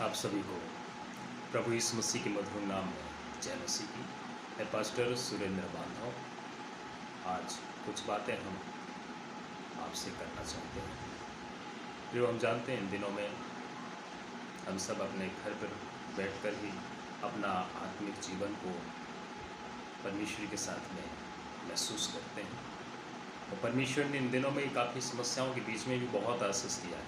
आप सभी को प्रभु यीशु मसीह के मधुर नाम में जय मसीह की। मैं पास्टर सुरेंद्र बांधव आज कुछ बातें हम आपसे करना चाहते हैं। जो हम जानते हैं इन दिनों में हम सब अपने घर पर बैठकर ही अपना आत्मिक जीवन को परमेश्वर के साथ में महसूस करते हैं और परमेश्वर ने इन दिनों में काफ़ी समस्याओं के बीच में भी बहुत आशीष दिया है।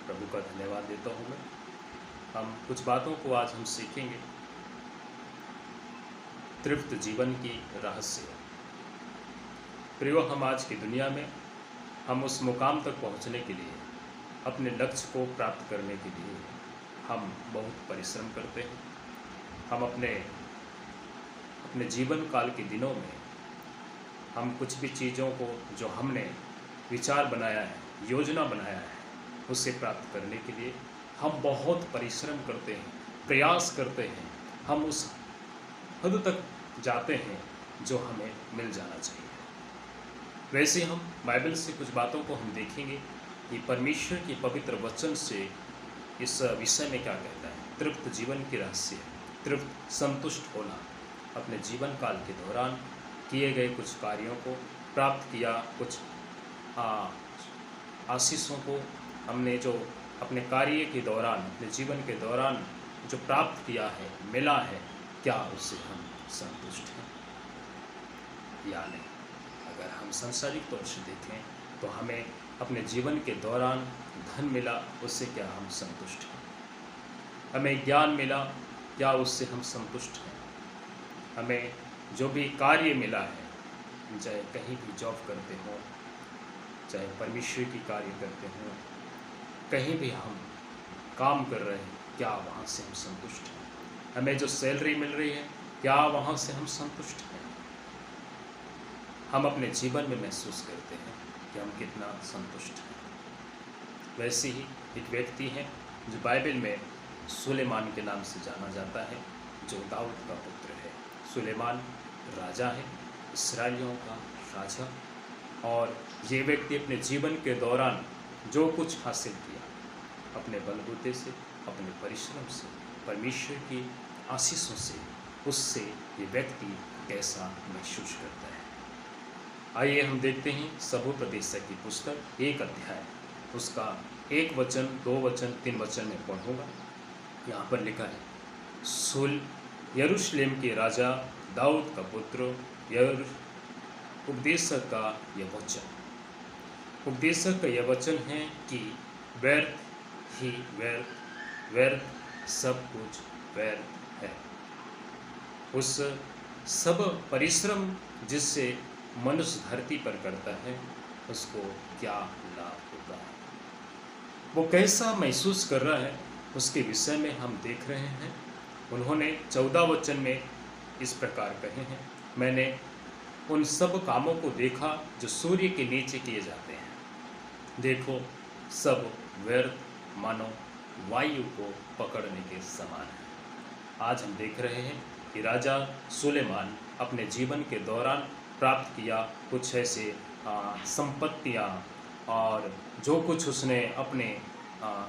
प्रभु का धन्यवाद देता हूँ मैं। हम कुछ बातों को आज हम सीखेंगे। तृप्त जीवन की रहस्य। प्रियो, हम आज की दुनिया में हम उस मुकाम तक पहुँचने के लिए, अपने लक्ष्य को प्राप्त करने के लिए हम बहुत परिश्रम करते हैं। हम अपने जीवन काल के दिनों में हम कुछ भी चीज़ों को जो हमने विचार बनाया है, योजना बनाया है, उसे प्राप्त करने के लिए हम बहुत परिश्रम करते हैं, प्रयास करते हैं। हम उस हद तक जाते हैं जो हमें मिल जाना चाहिए। वैसे हम बाइबल से कुछ बातों को हम देखेंगे कि परमेश्वर के पवित्र वचन से इस विषय में क्या कहता है। तृप्त जीवन की रहस्य, तृप्त संतुष्ट होना, अपने जीवन काल के दौरान किए गए कुछ कार्यों को प्राप्त किया, कुछ आशीषों को हमने जो अपने कार्य के दौरान, अपने जीवन के दौरान जो प्राप्त किया है, मिला है, क्या उससे हम संतुष्ट हैं या नहीं। अगर हम सांसारिक तौर से देखें तो हमें अपने जीवन के दौरान धन मिला, उससे क्या हम संतुष्ट हैं। हमें ज्ञान मिला, क्या उससे हम संतुष्ट हैं। हमें जो भी कार्य मिला है, चाहे कहीं भी जॉब करते हो, चाहे परमेश्वर की कार्य करते हो, कहीं भी हम काम कर रहे हैं, क्या वहाँ से हम संतुष्ट हैं। हमें जो सैलरी मिल रही है, क्या वहाँ से हम संतुष्ट हैं। हम अपने जीवन में महसूस करते हैं कि हम कितना संतुष्ट हैं। वैसे ही एक व्यक्ति है जो बाइबल में सुलेमान के नाम से जाना जाता है, जो दाऊद का पुत्र है। सुलेमान राजा है, इस्राएलियों का राजा। और ये व्यक्ति अपने जीवन के दौरान जो कुछ हासिल किया, अपने बलबूते से, अपने परिश्रम से, परमेश्वर की आशीषों से, उससे ये व्यक्ति कैसा महसूस करता है। आइए हम देखते हैं सबोपदेशक की पुस्तक 1 अध्याय, उसका 1 वचन, 2 वचन, 3 वचन में पढ़ूंगा। यहाँ पर लिखा है, यरूशलेम के राजा दाऊद का पुत्र उपदेशक का यह वचन। उपदेशक का यह वचन है कि व्यर्थ ही व्यर्थ, व्यर्थ सब कुछ व्यर्थ है। उस सब परिश्रम जिससे मनुष्य धरती पर करता है, उसको क्या लाभ होता है, वो कैसा महसूस कर रहा है, उसके विषय में हम देख रहे हैं। उन्होंने 14 वचन में इस प्रकार कहे हैं, मैंने उन सब कामों को देखा जो सूर्य के नीचे किए जाते हैं। देखो, सब व्यर्थ, मानो वायु को पकड़ने के समान है। आज हम देख रहे हैं कि राजा सुलेमान अपने जीवन के दौरान प्राप्त किया कुछ ऐसे संपत्तियां, और जो कुछ उसने अपने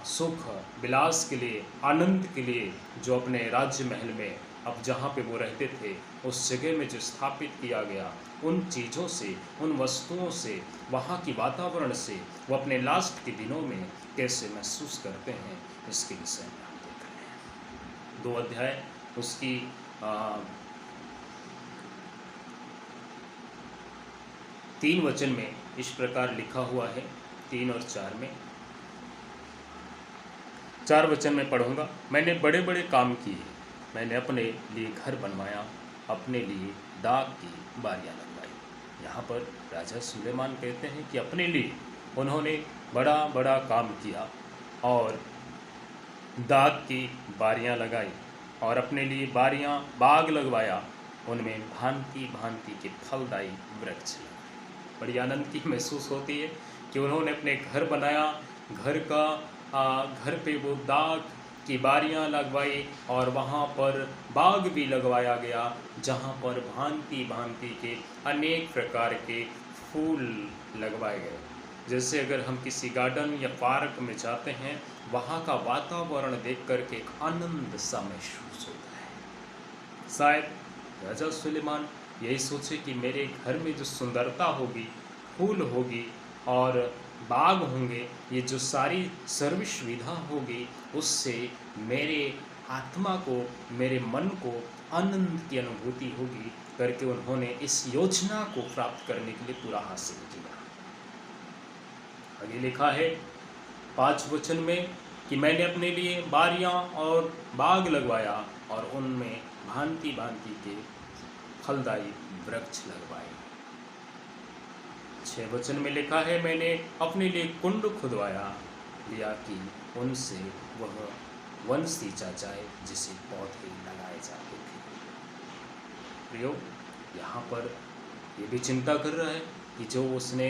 सुख विलास के लिए, आनंद के लिए, जो अपने राज्य महल में, अब जहाँ पे वो रहते थे, उस जगह में जो स्थापित किया गया, उन चीज़ों से, उन वस्तुओं से, वहाँ की वातावरण से वो अपने लास्ट के दिनों में कैसे महसूस करते हैं, इसके विषय में हम देख रहे हैं। 2 अध्याय उसकी 3 वचन में इस प्रकार लिखा हुआ है, 3 और 4 में। 4 वचन में पढ़ूंगा, मैंने बड़े बड़े काम किए, मैंने अपने लिए घर बनवाया, अपने लिए दाग की बारियां लगवाई। यहाँ पर राजा सुलेमान कहते हैं कि अपने लिए उन्होंने बड़ा बड़ा काम किया और दाग की बारियां लगाई, और अपने लिए बाग लगवाया, उनमें भांति भांति के फलदायी वृक्ष लगाए। बड़ी आनंद की महसूस होती है कि उन्होंने अपने घर बनाया, घर पे वो दाग की बारियां लगवाई, और वहाँ पर बाग भी लगवाया गया, जहाँ पर भांति भांति के अनेक प्रकार के फूल लगवाए गए। जैसे अगर हम किसी गार्डन या पार्क में जाते हैं, वहाँ का वातावरण देख करके एक आनंद सा महसूस होता है। शायद राजा सुलेमान यही सोचे कि मेरे घर में जो सुंदरता होगी, फूल होगी और बाग होंगे, ये जो सारी सर्व सुविधा होगी, उससे मेरे आत्मा को, मेरे मन को आनंद की अनुभूति होगी करके उन्होंने इस योजना को प्राप्त करने के लिए पूरा हासिल किया। आगे लिखा है 5 वचन में कि मैंने अपने लिए बारियां और बाग लगवाया और उनमें भांति भांति के फलदायी वृक्ष लगवाए। 6 वचन में लिखा है मैंने अपने लिए कुंड खुदवाया लिया कि उनसे वह वन सींचा जाए जिसे पौधे लगाए जाते थे। प्रियो, यहाँ पर ये भी चिंता कर रहा है कि जो उसने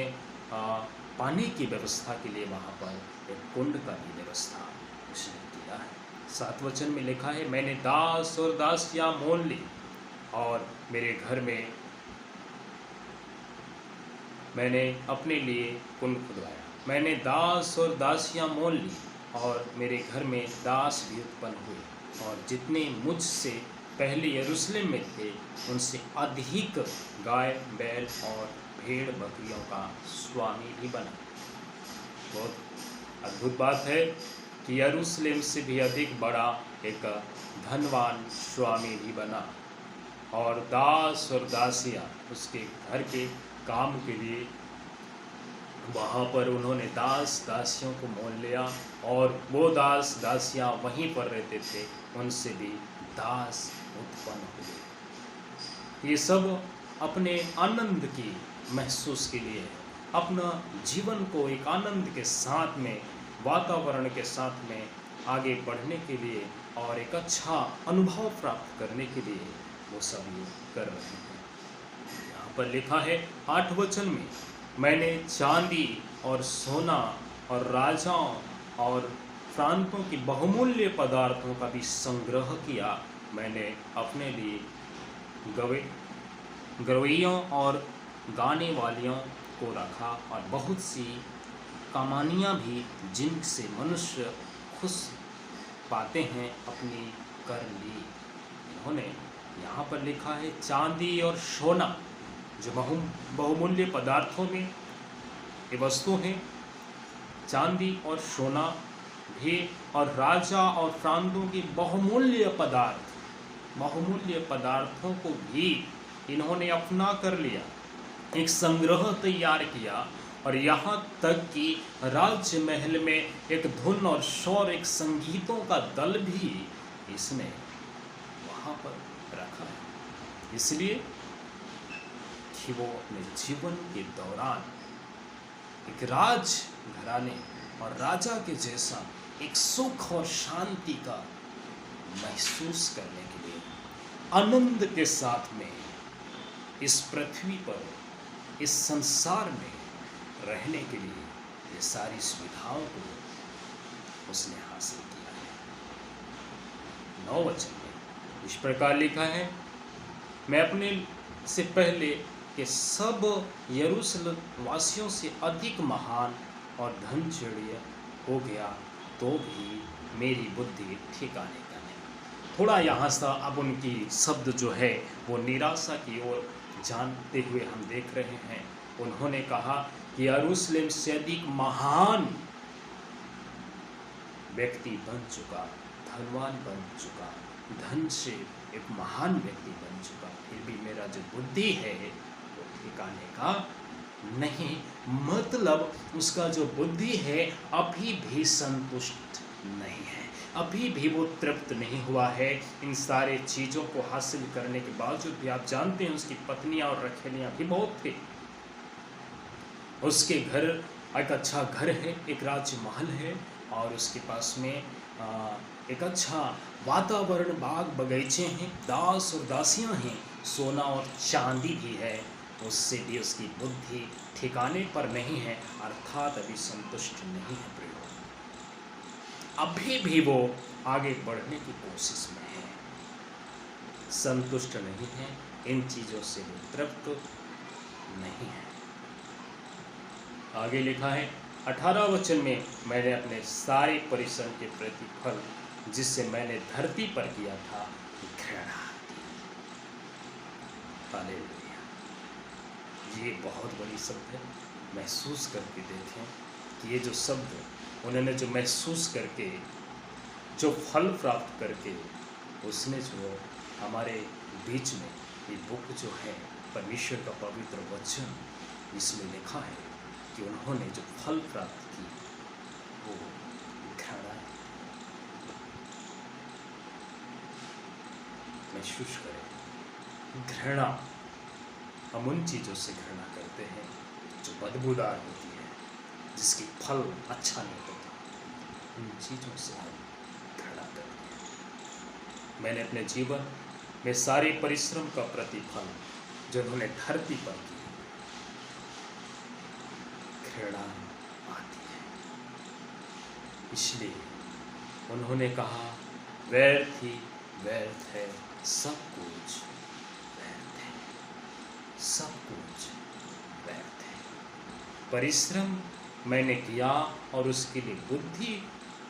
पानी की व्यवस्था के लिए वहाँ पर एक कुंड का भी व्यवस्था उसने किया है। 7 वचन में लिखा है मैंने दास और दासियाँ मोल ली और मेरे घर में मैंने अपने लिए कुंड खुदवाया। मैंने दास और दासियाँ मोल ली और मेरे घर में दास भी उत्पन्न हुए और जितने मुझसे पहले यरूशलेम में थे उनसे अधिक गाय बैल और भेड़ बकरियों का स्वामी भी बना। बहुत अद्भुत बात है कि यरूशलेम से भी अधिक बड़ा एक धनवान स्वामी भी बना और दास और दासियाँ उसके घर के काम के लिए वहाँ पर उन्होंने दास दासियों को मोल लिया और वो दास दासियाँ वहीं पर रहते थे, उनसे भी दास उत्पन्न हुए। ये सब अपने आनंद की महसूस के लिए, अपना जीवन को एक आनंद के साथ में, वातावरण के साथ में आगे बढ़ने के लिए और एक अच्छा अनुभव प्राप्त करने के लिए वो सब ये कर रहे हैं। यहाँ पर लिखा है 8 वचन में मैंने चांदी और सोना और राजाओं और प्रांतों की बहुमूल्य पदार्थों का भी संग्रह किया। मैंने अपने लिए गवैयों और गाने वालियों को रखा और बहुत सी कमानियाँ भी जिनसे मनुष्य खुश पाते हैं अपनी कर ली। इन्होंने यहाँ पर लिखा है चांदी और सोना, जो बहुमूल्य पदार्थों में ये वस्तु हैं, चांदी और सोना भी, और राजा और प्रांतों की बहुमूल्य पदार्थों को भी इन्होंने अपना कर लिया, एक संग्रह तैयार किया। और यहाँ तक कि राज्य महल में एक धुन और शौर, एक संगीतों का दल भी इसने वहाँ पर रखा है, इसलिए कि वो अपने जीवन के दौरान एक राज घराने और राजा के जैसा एक सुख और शांति का महसूस करने के लिए, आनंद के साथ में इस पृथ्वी पर, इस संसार में रहने के लिए ये सारी सुविधाओं को उसने हासिल किया है। 9 वचन में इस प्रकार लिखा है मैं अपने से पहले के सब यरूशलेम वासियों से अधिक महान और धनचढ़िया हो गया, तो भी मेरी बुद्धि ठिकाने का नहीं। थोड़ा यहाँ सा अब उनकी शब्द जो है वो निराशा की ओर जानते हुए हम देख रहे हैं। उन्होंने कहा कि यरूशलेम से अधिक महान व्यक्ति बन चुका, धनवान बन चुका, धन से एक महान व्यक्ति बन चुका, फिर भी मेरा जो बुद्धि है वो ठिकाने का नहीं। मतलब उसका जो बुद्धि है अभी भी संतुष्ट नहीं है, अभी भी वो तृप्त नहीं हुआ है। इन सारे चीज़ों को हासिल करने के बावजूद भी आप जानते हैं उसकी पत्नियां और रखेलियां भी बहुत थी। उसके घर एक अच्छा घर है, एक राजमहल है और उसके पास में एक अच्छा वातावरण, बाग बगीचे हैं, दास और दासियां हैं, सोना और चांदी भी है। उससे भी उसकी बुद्धि ठिकाने पर नहीं है, अर्थात अभी संतुष्ट नहीं है प्रियो। अभी भी वो आगे बढ़ने की कोशिश में है, संतुष्ट नहीं है, इन चीज़ों से वो तृप्त नहीं है। आगे लिखा है 18 वचन में, मैंने अपने सारे परिश्रम के प्रतिफल जिससे मैंने धरती पर किया था घृणा की। हालेलुया। ये बहुत बड़ी शब्द है। महसूस करके देखें कि ये जो शब्द उन्होंने जो महसूस करके, जो फल प्राप्त करके, उसने जो हमारे बीच में ये बुक जो है परमेश्वर का पवित्र वचन, इसमें लिखा है कि उन्होंने जो फल प्राप्त की वो घृणा। महसूस करें घृणा। हम उन चीज़ों से घृणा करते हैं जो बदबूदार होती है, जिसकी फल अच्छा नहीं होता, उन चीज़ों से हम घृणा करते हैं। मैंने अपने जीवन में सारे परिश्रम का प्रतिफल जो उन्होंने धरती पर की, घृणा आती है। इसलिए उन्होंने कहा व्यर्थ ही व्यर्थ है, सब कुछ व्यर्थ है, सब कुछ व्यर्थ है। परिश्रम मैंने किया और उसके लिए बुद्धि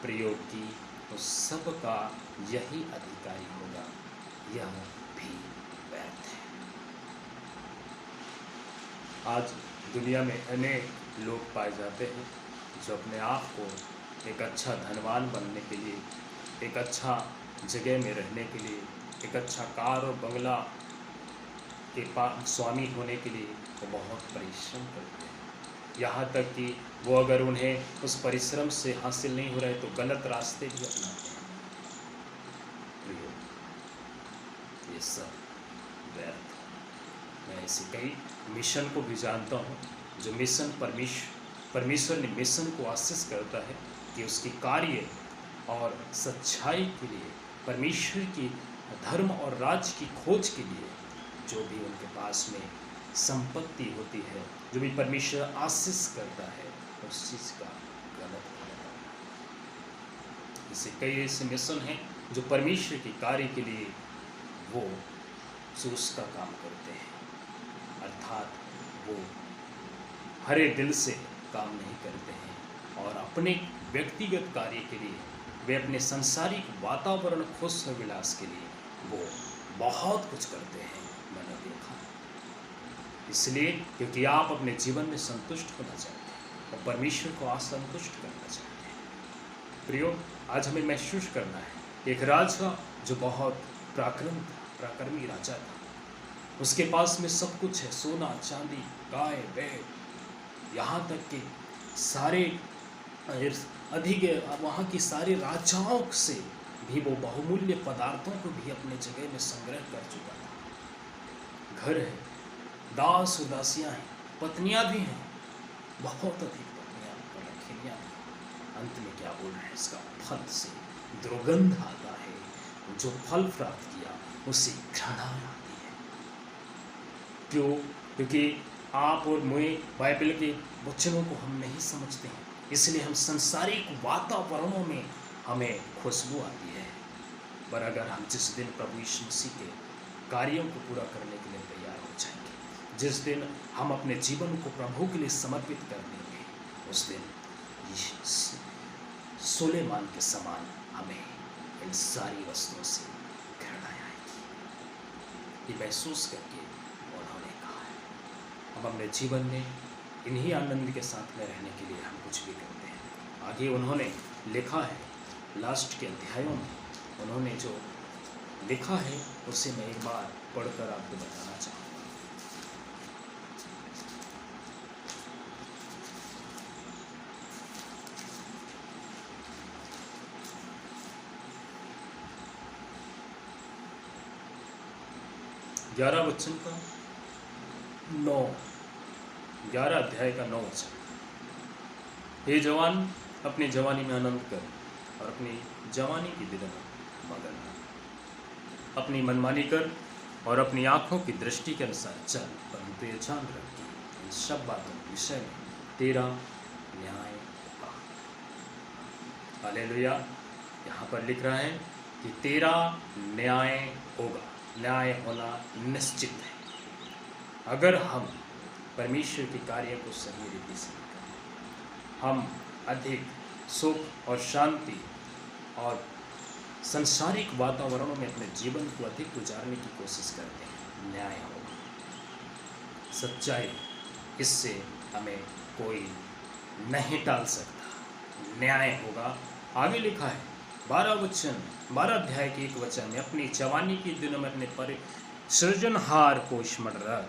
प्रयोग की, उस सब का यही अधिकारी होगा, यह भी व्यर्थ है। आज दुनिया में अनेक लोग पाए जाते हैं जो अपने आप को एक अच्छा धनवान बनने के लिए, एक अच्छा जगह में रहने के लिए, एक अच्छा कार और बंगला के पास स्वामी होने के लिए वो बहुत परिश्रम करते हैं। यहाँ तक कि वो अगर उन्हें उस परिश्रम से हासिल नहीं हो रहा है तो गलत रास्ते भी अपनाते हैं। ये सब व्यर्थ है। मैं ऐसे कई मिशन को भी जानता हूँ जो मिशन परमेश्वर ने मिशन को आशीष करता है कि उसकी कार्य और सच्चाई के लिए, परमेश्वर की धर्म और राज्य की खोज के लिए जो भी उनके पास में संपत्ति होती है, जो भी परमेश्वर आशीष करता है, उस चीज़ का गलत करना। ऐसे कई ऐसे मिशन हैं जो परमेश्वर के कार्य के लिए वो सोच का काम करते हैं, अर्थात वो हरे दिल से काम नहीं करते हैं और अपने व्यक्तिगत कार्य के लिए, वे अपने सांसारिक वातावरण खुश विलास के लिए वो बहुत कुछ करते हैं। मैंने देखा इसलिए क्योंकि आप अपने जीवन में संतुष्ट होना चाहते हैं और परमेश्वर को असंतुष्ट करना चाहते हैं। प्रियो, आज हमें महसूस करना है एक राजा जो बहुत पराक्रमी राजा था, उसके पास में सब कुछ है, सोना चांदी गाय बैल, यहाँ तक कि सारे अधिक वहाँ की सारे राजाओं से भी वो बहुमूल्य पदार्थों को भी अपने जगह में संग्रह कर चुका था। घर है, दास उदासियाँ हैं, पत्नियाँ भी हैं, बहुत अधिक पत्नियाँ रखियाँ हैं। अंत में क्या बोल रहे हैं, इसका फल से दुर्गंध आता है। जो फल प्राप्त किया उससे घृणा आती है। क्यों? क्योंकि आप और मैं बाइबल के वचनों को हम नहीं समझते हैं, इसलिए हम संसारिक वातावरणों में हमें खुशबू आती है। पर अगर हम जिस दिन प्रभु यीशु मसीह के कार्यों को पूरा करने के लिए तैयार हो जाएंगे, जिस दिन हम अपने जीवन को प्रभु के लिए समर्पित कर देंगे, उस दिन सुलेमान के समान हमें इन सारी वस्तुओं से घृणा आएगी। ये महसूस करके उन्होंने कहा है हम अपने जीवन में इन्हीं आनंद के साथ में रहने के लिए हम कुछ भी करते हैं। आगे उन्होंने लिखा है, लास्ट के अध्यायों में उन्होंने जो लिखा है उसे मैं एक बार पढ़कर आपको बताना चाहूँगा। 11 वचन का 9, 11 अध्याय का 9 वचन। हे जवान, अपनी जवानी में आनंद कर और अपनी जवानी की दिल में मगन हो। अपनी मनमानी कर और अपनी आँखों की दृष्टि के अनुसार चल, परंतु ये जान रख कि इन सब बातों के विषय में तेरा न्याय होगा। हालेलुया। यहाँ पर लिख रहा है कि तेरा न्याय होगा। न्याय होना निश्चित है अगर हम परमेश्वर के कार्य को सही रीति से करें। हम अधिक सुख और शांति और संसारिक वातावरणों में अपने जीवन को अधिक गुजारने की कोशिश करते हैं। न्याय होगा, सच्चाई, इससे हमें कोई नहीं टाल सकता। न्याय होगा। आगे लिखा है 12 अध्याय के 1 वचन में, अपनी जवानी के दिनों में अपने सृजनहार को स्मरण रख,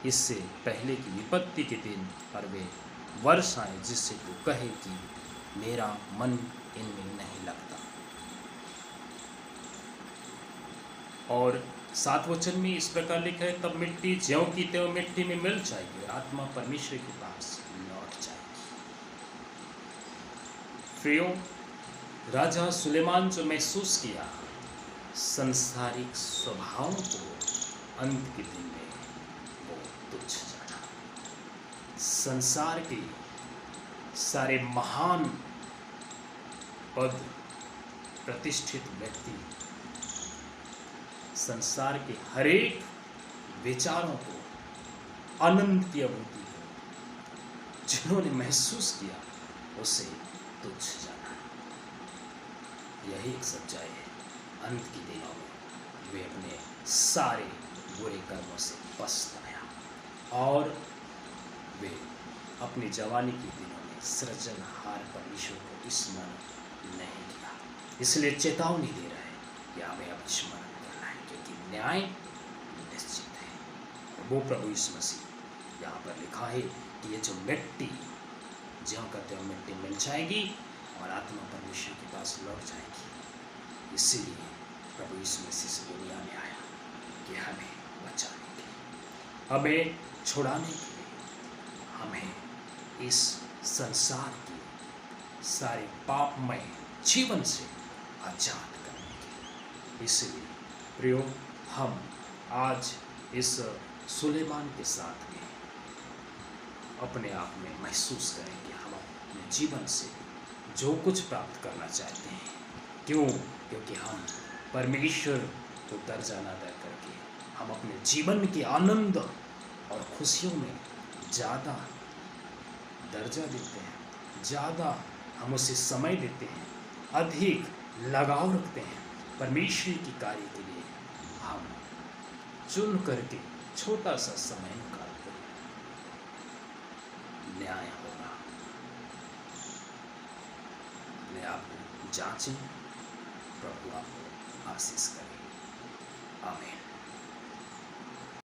इससे पहले की विपत्ति के दिन पर वे वर्ष आए जिससे तू कहे कि मेरा मन इनमें नहीं लगता। और 7 वचन में इस प्रकार लिखा है, तब मिट्टी ज्यों की त्यों मिट्टी में मिल जाएगी और आत्मा परमेश्वर के पास लौट जाएगी। प्रियो, राजा सुलेमान जो महसूस किया संसारिक स्वभावों को अंत के दिन में वो तुच्छ जाना। संसार के सारे महान पद प्रतिष्ठित व्यक्ति संसार के हरेक विचारों को, आनंद की अनुभूति को जिन्होंने महसूस किया उसे तुच्छ जाना। यही एक सच्चाई है। अंत के दिनों में वे अपने सारे बुरे कर्मों से पछताया और वे अपनी जवानी के दिनों में सृजनहार परमेश्वर को स्मरण नहीं किया। इसलिए चेतावनी दे रहा है कि हमें अब स्मरण करना है, क्योंकि न्याय निश्चित है। वो प्रभु यीशु मसीह यहाँ पर लिखा है कि ये जो मिट्टी ज्यों का त्यों मिट्टी मिल जाएगी और आत्मा परमेश्वर के पास लौट जाएगी। इसीलिए प्रभु यीशु मसीह से दुनिया में आया कि हमें बचाने के लिए, हमें छुड़ाने के लिए, हमें इस संसार के सारे पापमय जीवन से आजाद करने के लिए। इसलिए प्रियो, हम आज इस सुलेमान के साथ में अपने आप में महसूस करें कि हम अपने जीवन से जो कुछ प्राप्त करना चाहते हैं, क्यों? क्योंकि हम परमेश्वर को दर्जा न दे करके हम अपने जीवन के आनंद और खुशियों में ज़्यादा दर्जा देते हैं, ज़्यादा हम उसे समय देते हैं, अधिक लगाव रखते हैं। परमेश्वर की कार्य के लिए हम चुन करके छोटा सा समय निकालते हैं। न्याय होगा। अपने आप को जांचें। प्रभु आपको आशीष करे। आमीन।